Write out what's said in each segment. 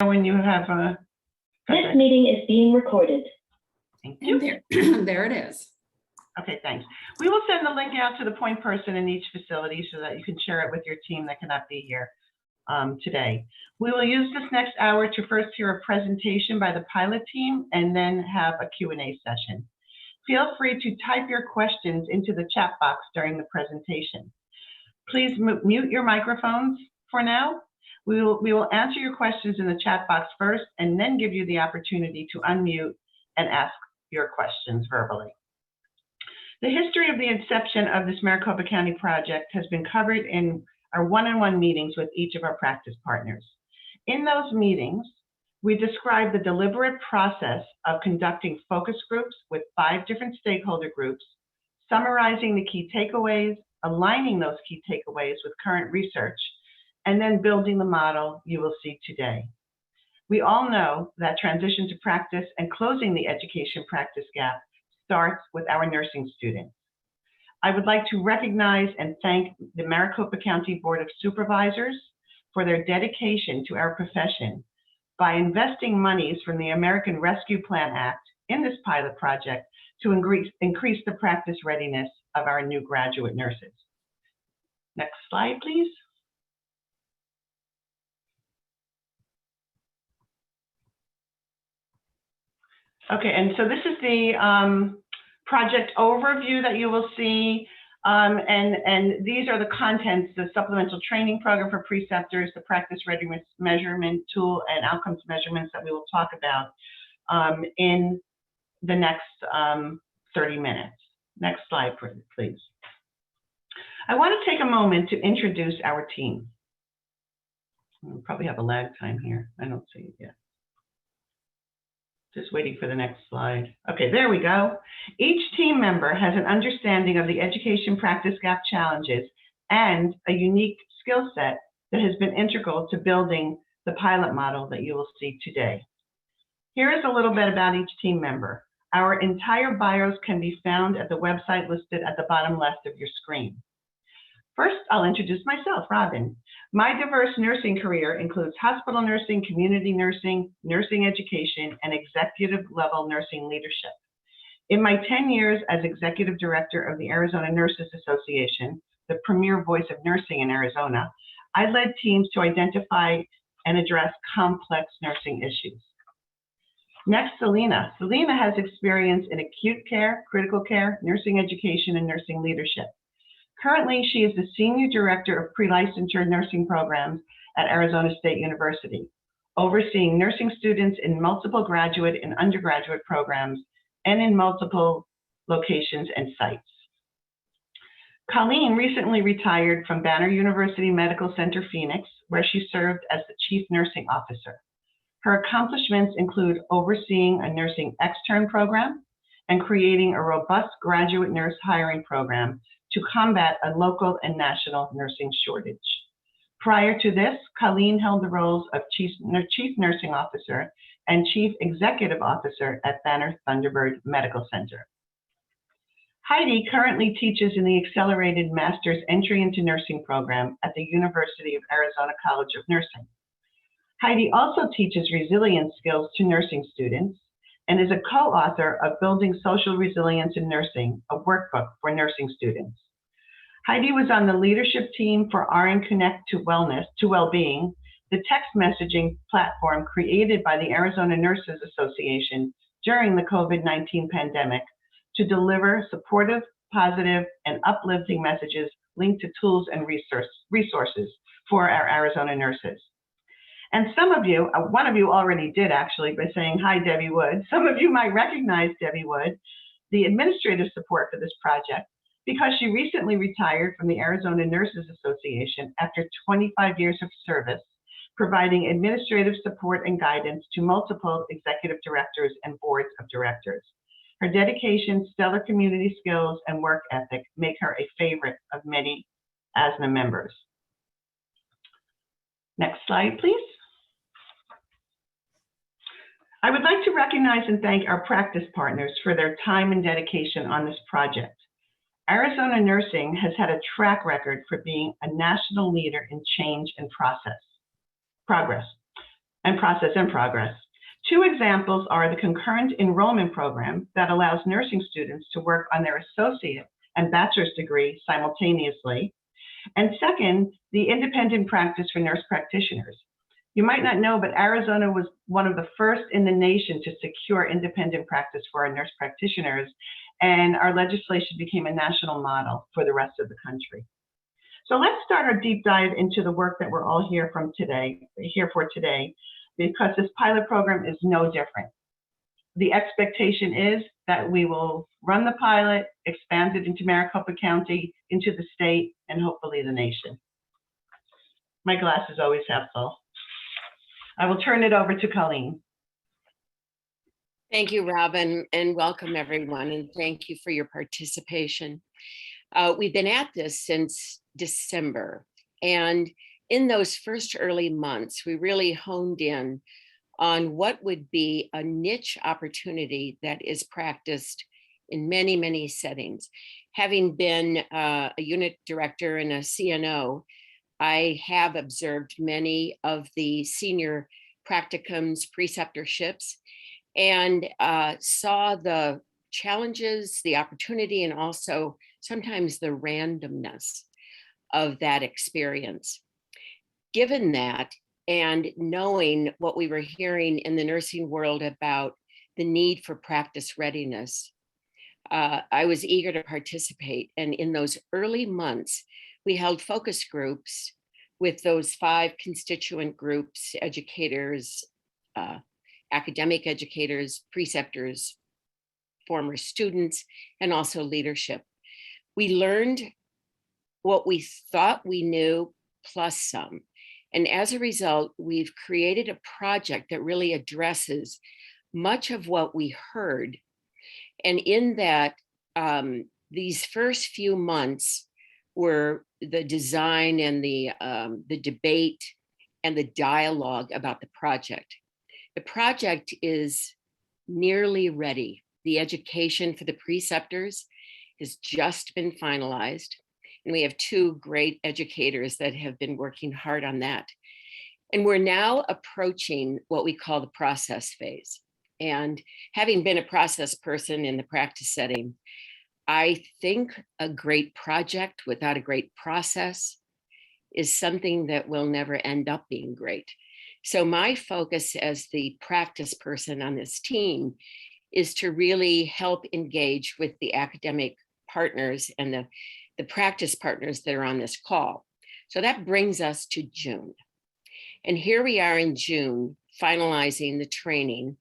When you have a... This meeting is being recorded. Thank you. And there it is. Okay, thanks. We will send the link out to the point person in each facility so that you can share it with your team that cannot be here today. We will use this next hour to first hear a presentation by the pilot team and then have a Q&A session. Feel free to type your questions into the chat box during the presentation. Please mute your microphones for now. We will answer your questions in the chat box first and then give you the opportunity to unmute and ask your questions verbally. The history of the inception of this Maricopa County project has been covered in our one-on-one meetings with each of our practice partners. In those meetings, we describe the deliberate process of conducting focus groups with 5 different stakeholder groups, summarizing the key takeaways, aligning those key takeaways with current research, and then building the model you will see today. We all know that transition to practice and closing the education practice gap starts with our nursing students. I would like to recognize and thank the Maricopa County Board of Supervisors for their dedication to our profession by investing monies from the American Rescue Plan Act in this pilot project to increase the practice readiness of our new graduate nurses. Next slide, please. Okay, and so this is the project overview that you will see, and these are the contents: the supplemental training program for preceptors, the practice readiness measurement tool, and outcomes measurements that we will talk about in the next 30 minutes. Next slide, please. I want to take a moment to introduce our team. We'll probably have a lag time here. I don't see it yet. Just waiting for the next slide. Okay, there we go. Each team member has an understanding of the education practice gap challenges and a unique skill set that has been integral to building the pilot model that you will see today. Here is a little bit about each team member. Our entire bios can be found at the website listed at the bottom left of your screen. First, I'll introduce myself, Robin. My diverse nursing career includes hospital nursing, community nursing, nursing education, and executive level nursing leadership. In my 10 years as executive director of the Arizona Nurses Association, the premier voice of nursing in Arizona, I led teams to identify and address complex nursing issues. Next, Selena. Selena has experience in acute care, critical care, nursing education, and nursing leadership. Currently, she is the Senior Director of Pre-Licensure Nursing Programs at Arizona State University, overseeing nursing students in multiple graduate and undergraduate programs and in multiple locations and sites. Colleen recently retired from Banner University Medical Center, Phoenix, where she served as the Chief Nursing Officer. Her accomplishments include overseeing a nursing extern program and creating a robust graduate nurse hiring program to combat a local and national nursing shortage. Prior to this, Colleen held the roles of Chief Nursing Officer and Chief Executive Officer at Banner Thunderbird Medical Center. Heidi currently teaches in the Accelerated Master's Entry into Nursing program at the University of Arizona College of Nursing. Heidi also teaches resilience skills to nursing students and is a co-author of Building Social Resilience in Nursing, a workbook for nursing students. Heidi was on the leadership team for RN Connect to Wellbeing, the text messaging platform created by the Arizona Nurses Association during the COVID-19 pandemic to deliver supportive, positive, and uplifting messages linked to tools and resources for our Arizona nurses. And some of you, one of you already did actually by saying, hi, Debbie Wood. Some of you might recognize Debbie Wood, the administrative support for this project, because she recently retired from the Arizona Nurses Association after 25 years of service, providing administrative support and guidance to multiple executive directors and boards of directors. Her dedication, stellar community skills, and work ethic make her a favorite of many ASNA members. Next slide, please. I would like to recognize and thank our practice partners for their time and dedication on this project. Arizona Nursing has had a track record for being a national leader in change and progress. and process in progress. Two examples are the concurrent enrollment program that allows nursing students to work on their associate and bachelor's degree simultaneously. And second, the independent practice for nurse practitioners. You might not know, but Arizona was one of the first in the nation to secure independent practice for our nurse practitioners, and our legislation became a national model for the rest of the country. So let's start our deep dive into the work that we're all here for today, because this pilot program is no different. The expectation is that we will run the pilot, expand it into Maricopa County, into the state, and hopefully the nation. My glass is always half full. I will turn it over to Colleen. Thank you, Robin, and welcome everyone, and thank you for your participation. We've been at this since December, and in those first early months, we really honed in on what would be a niche opportunity that is practiced in many, many settings. Having been a unit director and a CNO, I have observed many of the senior practicums, preceptorships, and saw the challenges, the opportunity, and also sometimes the randomness of that experience. Given that, and knowing what we were hearing in the nursing world about the need for practice readiness, I was eager to participate. And in those early months, we held focus groups with those 5 constituent groups: educators, academic educators, preceptors, former students, and also leadership. We learned what we thought we knew, plus some. And as a result, we've created a project that really addresses much of what we heard. And in that, these first few months were the design and the debate and the dialogue about the project. The project is nearly ready. The education for the preceptors has just been finalized. And we have 2 great educators that have been working hard on that. And we're now approaching what we call the process phase. And having been a process person in the practice setting, I think a great project without a great process is something that will never end up being great. So my focus as the practice person on this team is to really help engage with the academic partners and the practice partners that are on this call. So that brings us to June. And here we are in June, finalizing the training,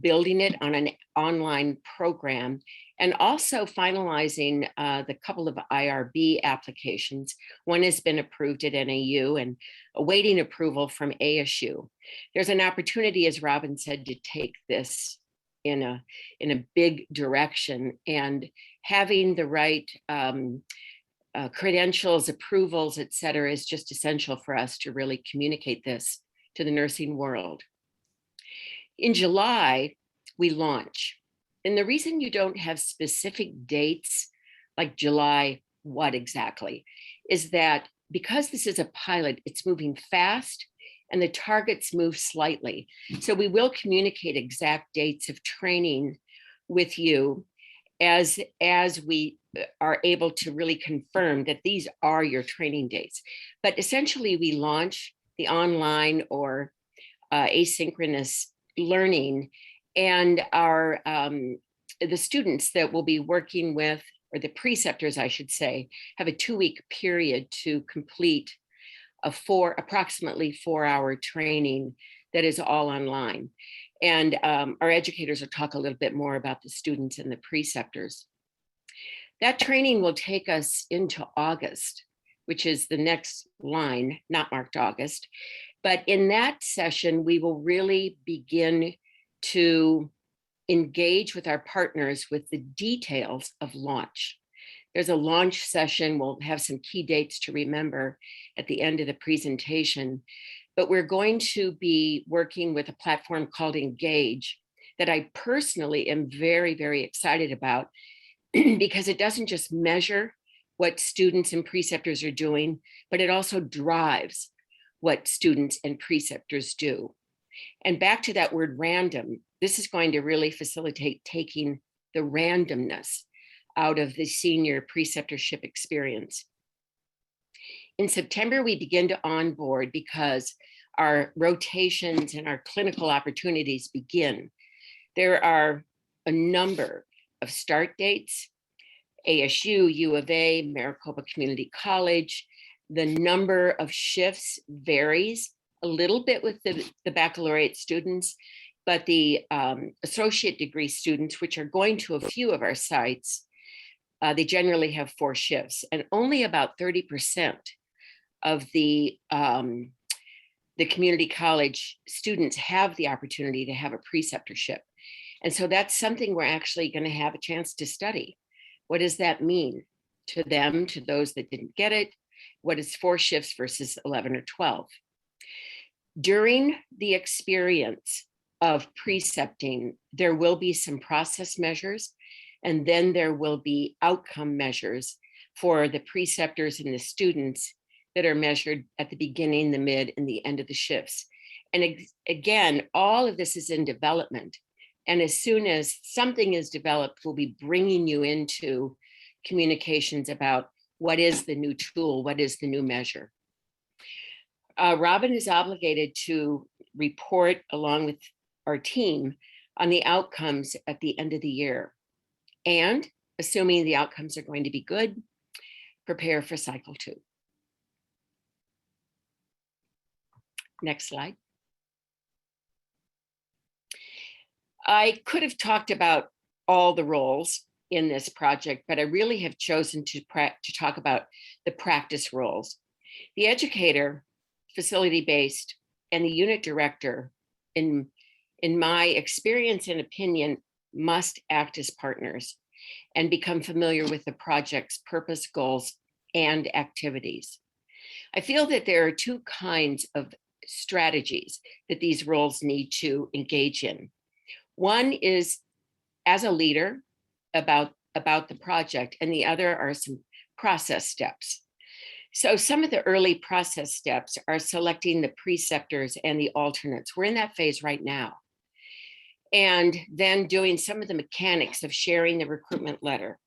building it on an online program, and also finalizing the couple of IRB applications. One has been approved at NAU and awaiting approval from ASU. There's an opportunity, as Robin said, to take this in a big direction, and having the right credentials, approvals, et cetera, is just essential for us to really communicate this to the nursing world. In July, we launch. And the reason you don't have specific dates, like July, what exactly, is that because this is a pilot, it's moving fast and the targets move slightly. So we will communicate exact dates of training with you as we are able to really confirm that these are your training dates. But essentially, we launch the online or asynchronous learning, and the students that we'll be working with, or the preceptors, I should say, have a 2-week period to complete approximately 4-hour training that is all online. And our educators will talk a little bit more about the students and the preceptors. That training will take us into August, which is the next line, not marked August. But in that session, we will really begin to engage with our partners with the details of launch. There's a launch session. We'll have some key dates to remember at the end of the presentation. But we're going to be working with a platform called Engage that I personally am very, very excited about, because it doesn't just measure what students and preceptors are doing, but it also drives what students and preceptors do. And back to that word random, this is going to really facilitate taking the randomness out of the senior preceptorship experience. In September, we begin to onboard because our rotations and our clinical opportunities begin. There are a number of start dates: ASU, U of A, Maricopa Community College. The number of shifts varies a little bit with the baccalaureate students, but the associate degree students, which are going to a few of our sites, they generally have 4 shifts, and only about 30% of the community college students have the opportunity to have a preceptorship. And so that's something we're actually going to have a chance to study. What does that mean to them, to those that didn't get it? What is 4 shifts versus 11 or 12? During the experience of precepting, there will be some process measures, and then there will be outcome measures for the preceptors and the students that are measured at the beginning, the mid, and the end of the shifts. And again, all of this is in development. And as soon as something is developed, we'll be bringing you into communications about what is the new tool, what is the new measure. Robin is obligated to report along with our team on the outcomes at the end of the year. And assuming the outcomes are going to be good, prepare for cycle 2. Next slide. I could have talked about all the roles in this project, but I really have chosen to talk about the practice roles. The educator, facility-based, and the unit director, in my experience and opinion, must act as partners and become familiar with the project's purpose, goals, and activities. I feel that there are 2 kinds of strategies that these roles need to engage in. One is as a leader about the project, and the other are some process steps. So some of the early process steps are selecting the preceptors and the alternates. We're in that phase right now. And then doing some of the mechanics of sharing the recruitment letter,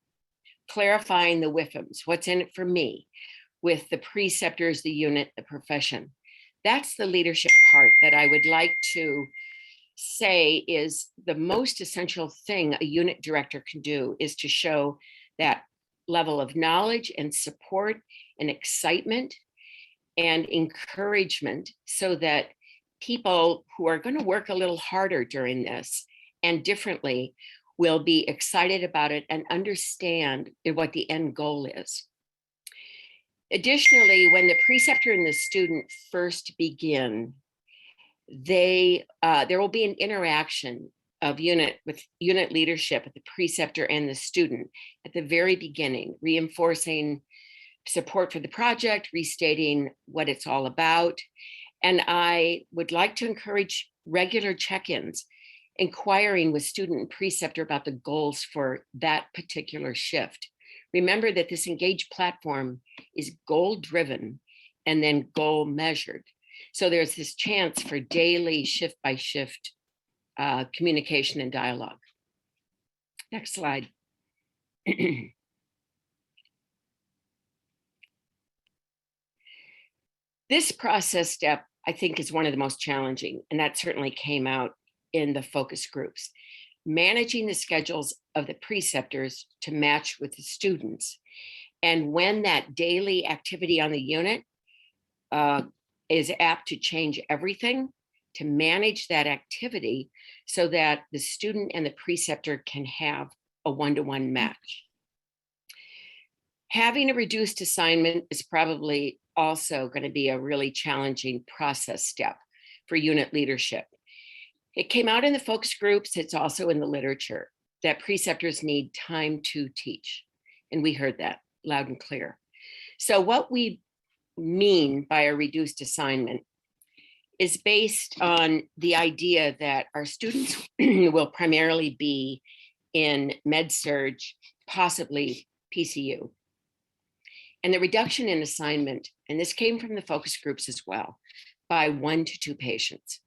clarifying the WIFMs, what's in it for me, with the preceptors, the unit, the profession. That's the leadership part that I would like to say is the most essential thing a unit director can do, is to show that level of knowledge and support and excitement and encouragement, so that people who are going to work a little harder during this and differently will be excited about it and understand what the end goal is. Additionally, when the preceptor and the student first begin, there will be an interaction of unit leadership at the preceptor and the student at the very beginning, reinforcing support for the project, restating what it's all about. And I would like to encourage regular check-ins, inquiring with student and preceptor about the goals for that particular shift. Remember that this engaged platform is goal-driven and then goal measured. So there's this chance for daily shift by shift communication and dialogue. Next slide. This process step, I think, is one of the most challenging, and that certainly came out in the focus groups. Managing the schedules of the preceptors to match with the students. And when that daily activity on the unit is apt to change everything, to manage that activity so that the student and the preceptor can have a one-to-one match. Having a reduced assignment is probably also going to be a really challenging process step for unit leadership. It came out in the focus groups. It's also in the literature that preceptors need time to teach. And we heard that loud and clear. So what we mean by a reduced assignment is based on the idea that our students will primarily be in med-surg, possibly PCU. And the reduction in assignment, and this came from the focus groups as well, by 1 to 2 patients.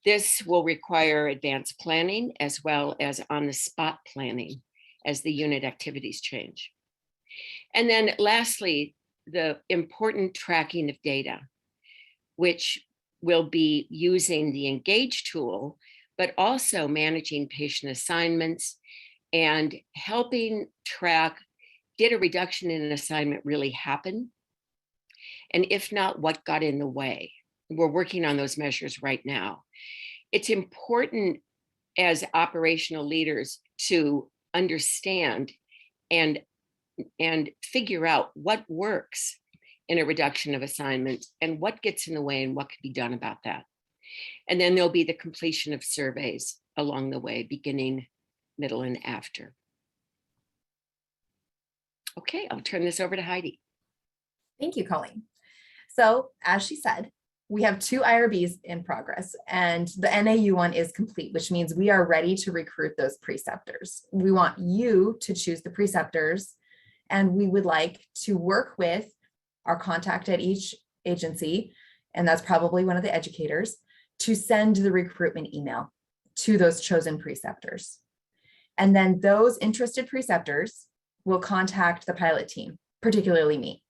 This will require advanced planning as well as on-the-spot planning as the unit activities change. And then lastly, the important tracking of data, which will be using the Engage tool, but also managing patient assignments and helping track, did a reduction in an assignment really happen? And if not, what got in the way? We're working on those measures right now. It's important as operational leaders to understand and figure out what works in a reduction of assignments and what gets in the way and what can be done about that. And then there'll be the completion of surveys along the way, beginning, middle, and after. Okay, I'll turn this over to Heidi. Thank you, Colleen. So as she said, we have 2 IRBs in progress and the NAU one is complete, which means we are ready to recruit those preceptors. We want you to choose the preceptors, and we would like to work with our contact at each agency, and that's probably one of the educators, to send the recruitment email to those chosen preceptors. And then those interested preceptors will contact the pilot team, particularly me.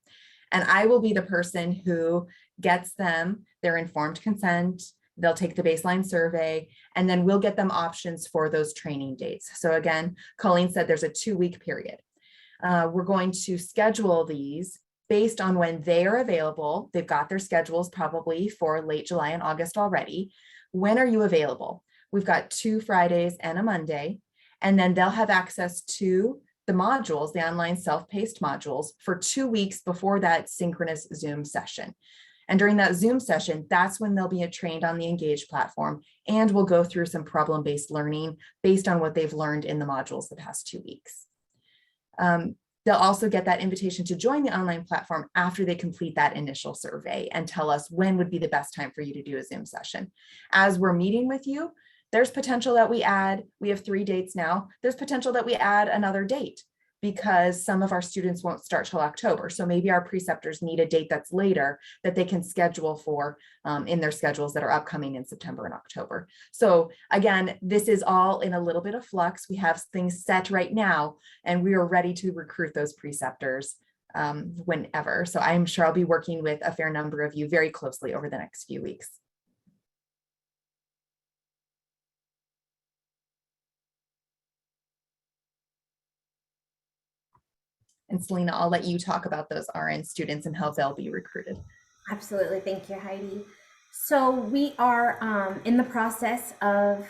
And I will be the person who gets them their informed consent. They'll take the baseline survey, and then we'll get them options for those training dates. So again, Colleen said there's a 2-week period. We're going to schedule these based on when they are available. They've got their schedules probably for late July and August already. When are you available? We've got 2 Fridays and a Monday, and then they'll have access to the modules, the online self-paced modules, for 2 weeks before that synchronous Zoom session. And during that Zoom session, that's when they'll be trained on the Engage platform, and we'll go through some problem-based learning based on what they've learned in the modules the past 2 weeks. They'll also get that invitation to join the online platform after they complete that initial survey and tell us when would be the best time for you to do a Zoom session. As we're meeting with you, there's potential that we have 3 dates now, there's potential that we add another date because some of our students won't start till October. So maybe our preceptors need a date that's later that they can schedule for in their schedules that are upcoming in September and October. So again, this is all in a little bit of flux. We have things set right now, and we are ready to recruit those preceptors whenever. So I'm sure I'll be working with a fair number of you very closely over the next few weeks. And Selena, I'll let you talk about those RN students and how they'll be recruited. Absolutely. Thank you, Heidi. So we are in the process of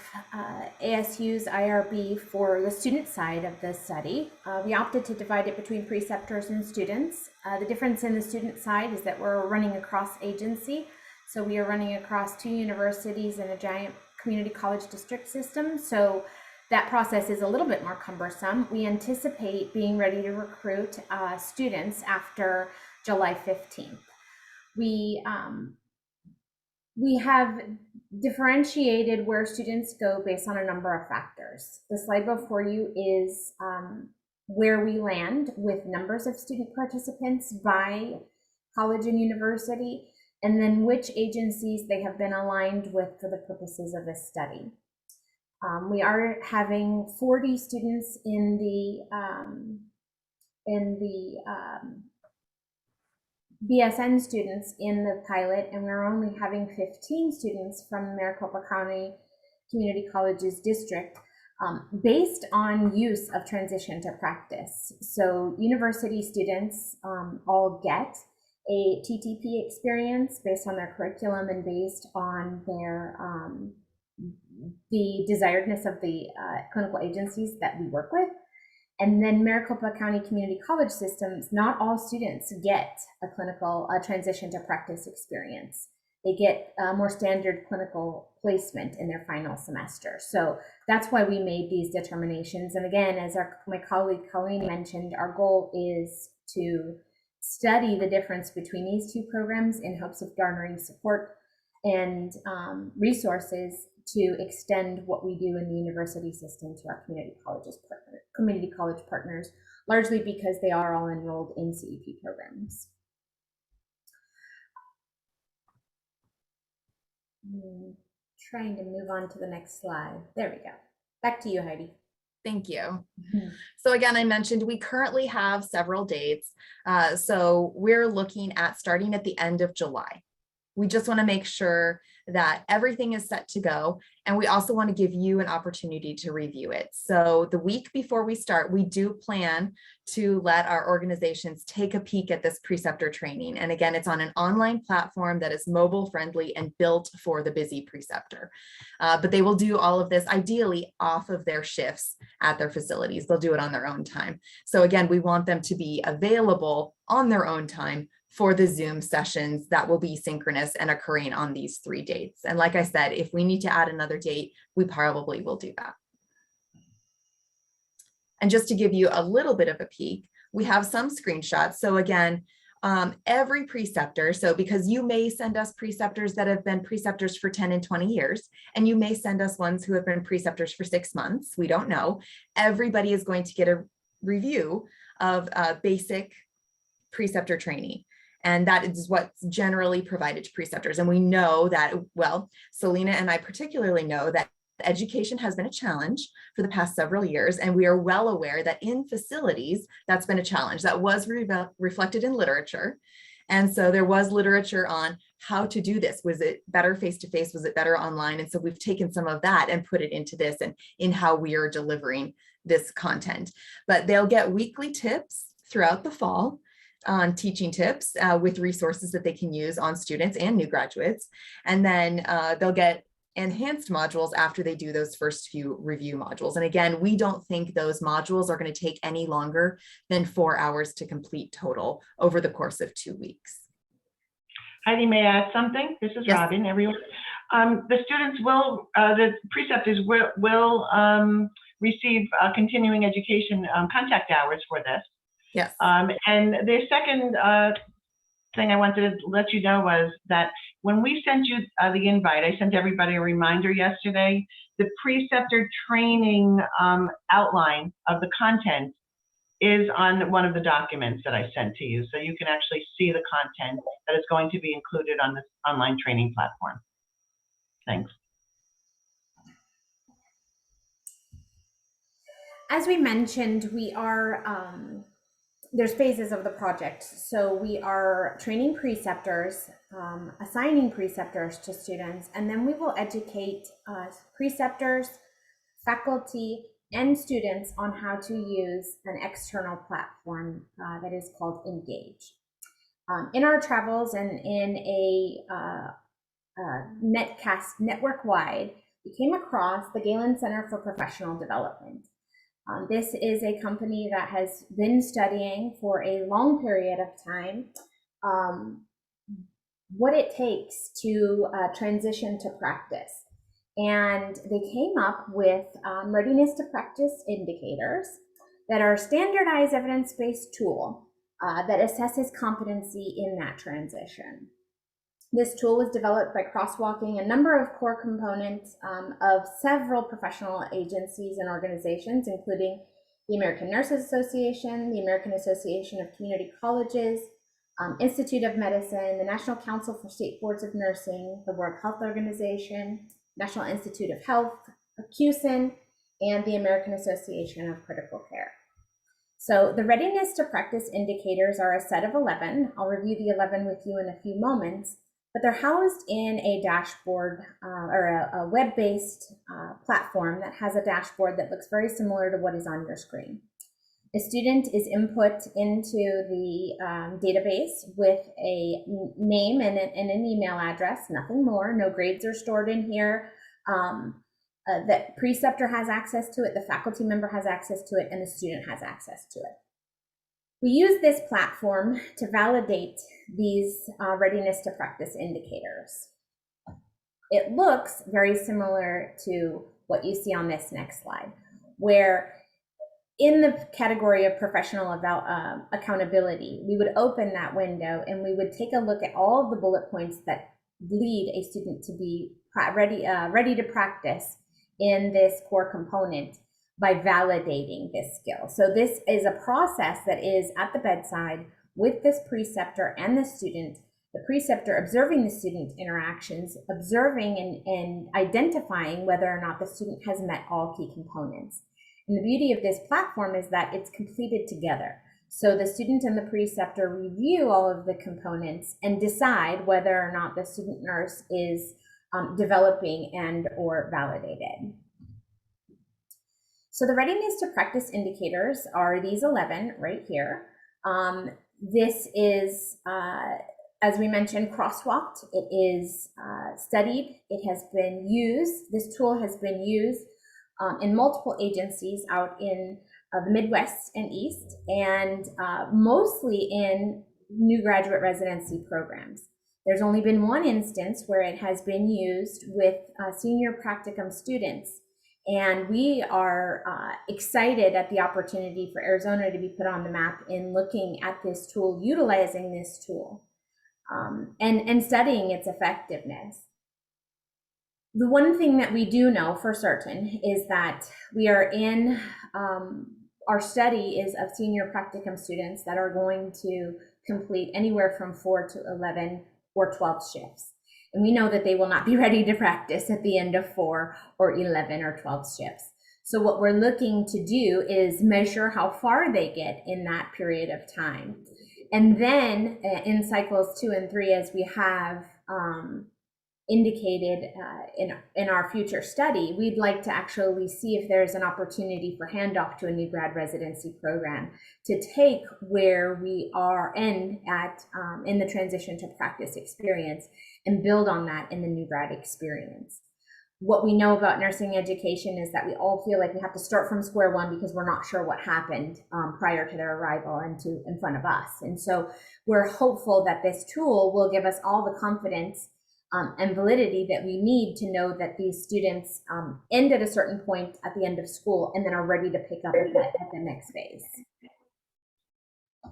ASU's IRB for the student side of the study. We opted to divide it between preceptors and students. The difference in the student side is that we're running across agency. So we are running across 2 universities and a giant community college district system. So that process is a little bit more cumbersome. We anticipate being ready to recruit students after July 15th. We have differentiated where students go based on a number of factors. The slide before you is where we land with numbers of student participants by college and university, and then which agencies they have been aligned with for the purposes of this study. We are having 40 students in the BSN students in the pilot, and we're only having 15 students from Maricopa County Community College's district based on use of transition to practice. So university students all get a TTP experience based on their curriculum and based on their the desiredness of the clinical agencies that we work with. And then Maricopa County Community College systems, not all students get a transition to practice experience. They get a more standard clinical placement in their final semester. So that's why we made these determinations. And again, as my colleague Colleen mentioned, our goal is to study the difference between these 2 programs in hopes of garnering support and resources to extend what we do in the university system to our community college partners, largely because they are all enrolled in CEP programs. trying to move on to the next slide. There we go. Back to you, Heidi. Thank you. So again, I mentioned we currently have several dates. So we're looking at starting at the end of July. We just want to make sure that everything is set to go. And we also want to give you an opportunity to review it. So the week before we start, we do plan to let our organizations take a peek at this preceptor training. And again, it's on an online platform that is mobile friendly and built for the busy preceptor. But they will do all of this ideally off of their shifts at their facilities. They'll do it on their own time. So again, we want them to be available on their own time for the Zoom sessions that will be synchronous and occurring on these 3 dates. And like I said, if we need to add another date, we probably will do that. And just to give you a little bit of a peek, we have some screenshots. So again, every preceptor, so because you may send us preceptors that have been preceptors for 10 and 20 years, and you may send us ones who have been preceptors for 6 months, we don't know. Everybody is going to get a review of basic preceptor training. And that is what's generally provided to preceptors. And we know that, well, Selena and I particularly know that education has been a challenge for the past several years. And we are well aware that in facilities, that's been a challenge that was reflected in literature. And so there was literature on how to do this. Was it better face-to-face? Was it better online? And so we've taken some of that and put it into this and in how we are delivering this content. But they'll get weekly tips throughout the fall on teaching tips with resources that they can use on students and new graduates. And then they'll get enhanced modules after they do those first few review modules. And again, we don't think those modules are going to take any longer than 4 hours to complete total over the course of 2 weeks. Heidi, may I add something? This is Yes. Robin, everyone. The students will, the preceptors will receive continuing education contact hours for this. Yes. And the second thing I wanted to let you know was that when we sent you the invite, I sent everybody a reminder yesterday, the preceptor training outline of the content is on one of the documents that I sent to you. So you can actually see the content that is going to be included on this online training platform. Thanks. As we mentioned, we are, there's phases of the project. So we are training preceptors, assigning preceptors to students, and then we will educate preceptors, faculty, and students on how to use an external platform that is called Engage. In our travels and in a netcast network-wide, we came across the Galen Center for Professional Development. This is a company that has been studying for a long period of time what it takes to transition to practice. And they came up with readiness to practice indicators that are a standardized evidence-based tool that assesses competency in that transition. This tool was developed by crosswalking a number of core components of several professional agencies and organizations, including the American Nurses Association, the American Association of Community Colleges, Institute of Medicine, the National Council for State Boards of Nursing, the World Health Organization, National Institute of Health, CUSIN, and the American Association of Critical Care. So the readiness to practice indicators are a set of 11. I'll review the 11 with you in a few moments, but they're housed in a dashboard or a web-based platform that has a dashboard that looks very similar to what is on your screen. A student is input into the database with a name and an email address, nothing more. No grades are stored in here. The preceptor has access to it, the faculty member has access to it, and the student has access to it. We use this platform to validate these readiness to practice indicators. It looks very similar to what you see on this next slide, where in the category of professional accountability, we would open that window and we would take a look at all of the bullet points that lead a student to be ready to practice in this core component by validating this skill. So this is a process that is at the bedside with this preceptor and the student The preceptor observing the student interactions, observing and identifying whether or not the student has met all key components. And the beauty of this platform is that it's completed together. So the student and the preceptor review all of the components and decide whether or not the student nurse is developing and or validated. So the readiness to practice indicators are these 11 right here. This is, as we mentioned, crosswalked. It is studied. It has been used. This tool has been used in multiple agencies out in the Midwest and East, and mostly in new graduate residency programs. There's only been one instance where it has been used with senior practicum students. And we are excited at the opportunity for Arizona to be put on the map in looking at this tool, utilizing this tool, and studying its effectiveness. The one thing that we do know for certain is that we are in, our study is of senior practicum students that are going to complete anywhere from 4 to 11 or 12 shifts. And we know that they will not be ready to practice at the end of 4 or 11 or 12 shifts. So what we're looking to do is measure how far they get in that period of time. And then in cycles 2 and 3, as we have indicated in our future study, we'd like to actually see if there's an opportunity for handoff to a new grad residency program to take where we are in the transition to practice experience and build on that in the new grad experience. What we know about nursing education is that we all feel like we have to start from square one because we're not sure what happened prior to their arrival in front of us. And so we're hopeful that this tool will give us all the confidence and validity that we need to know that these students end at a certain point at the end of school and then are ready to pick up at the next phase. I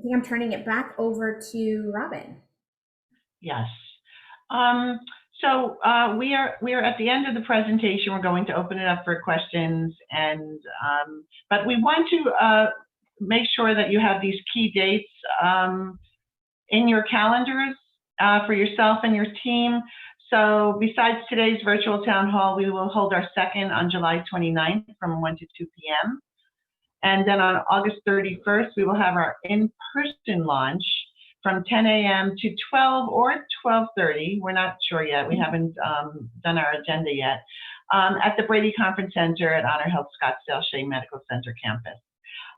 think I'm turning it back over to Robin. Yes. So we are at the end of the presentation. We're going to open it up for questions, and but we want to make sure that you have these key dates in your calendars for yourself and your team. So besides today's virtual town hall, we will hold our second on July 29th from 1 to 2 p.m. And then on August 31st, we will have our in-person launch from 10 a.m. to 12 or 12:30. We're not sure yet. We haven't done our agenda yet. At the Brady Conference Center at Honor Health Scottsdale Shea Medical Center campus.